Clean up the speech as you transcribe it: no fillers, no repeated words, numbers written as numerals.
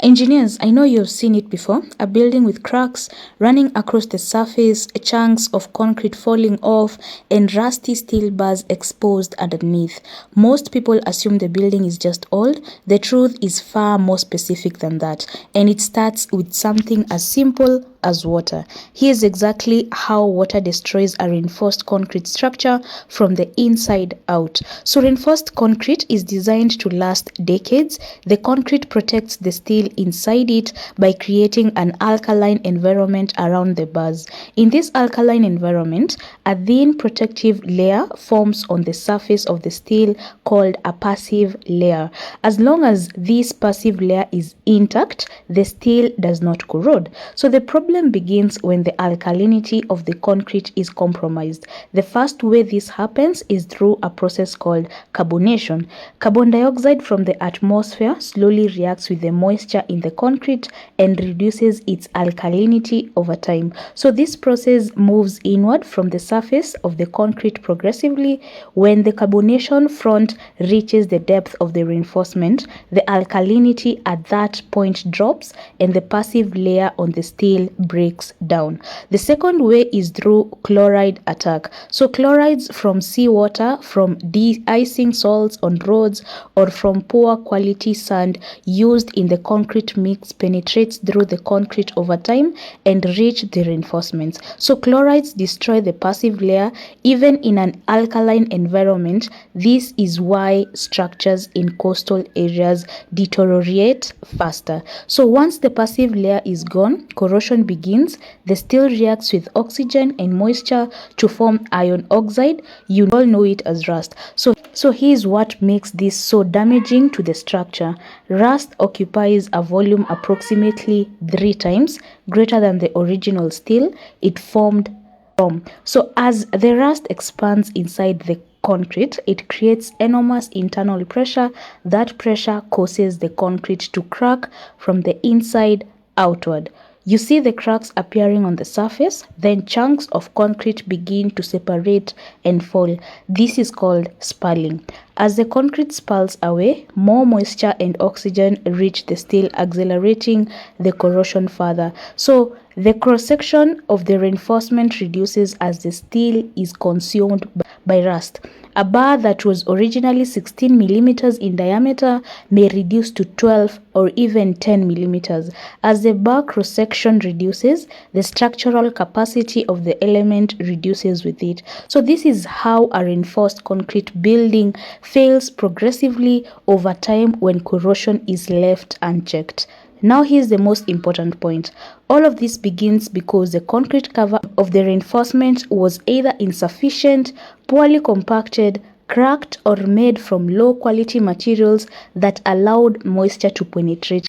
Engineers, I know you've seen it before, a building with cracks running across the surface, chunks of concrete falling off, and rusty steel bars exposed underneath. Most people assume the building is just old. The truth is far more specific than that, and it starts with something as simple as water. Here's exactly how water destroys a reinforced concrete structure from the inside out. So reinforced concrete is designed to last decades. The concrete protects the steel inside it by creating an alkaline environment around the bars. In this alkaline environment, a thin protective layer forms on the surface of the steel called a passive layer. As long as this passive layer is intact, the steel does not corrode. So the problem begins when the alkalinity of the concrete is compromised. The first way this happens is through a process called carbonation. Carbon dioxide from the atmosphere slowly reacts with the moisture in the concrete and reduces its alkalinity over time. So this process moves inward from the surface of the concrete progressively. When the carbonation front reaches the depth of the reinforcement, the alkalinity at that point drops and the passive layer on the steel breaks down. The second way is through chloride attack. So chlorides from seawater, from de-icing salts on roads, or from poor quality sand used in the concrete mix penetrates through the concrete over time and reach the reinforcements. So chlorides destroy the passive layer even in an alkaline environment. This is why structures in coastal areas deteriorate faster. So once the passive layer is gone, corrosion begins. The steel reacts with oxygen and moisture to form iron oxide. You all know it as rust. So here's what makes this so damaging to the structure. Rust occupies a volume approximately 3 times greater than the original steel it formed from. So as the rust expands inside the concrete, it creates enormous internal pressure. That pressure causes the concrete to crack from the inside outward. You see the cracks appearing on the surface, then chunks of concrete begin to separate and fall. This is called spalling. As the concrete spalls away, more moisture and oxygen reach the steel, accelerating the corrosion further. So the cross-section of the reinforcement reduces as the steel is consumed by rust. A bar that was originally 16 millimeters in diameter may reduce to 12 or even 10 millimeters. As the bar cross-section reduces, the structural capacity of the element reduces with it. So this is how a reinforced concrete building fails progressively over time when corrosion is left unchecked. Now here's the most important point. All of this begins because the concrete cover of the reinforcement was either insufficient, poorly compacted, cracked, or made from low quality materials that allowed moisture to penetrate.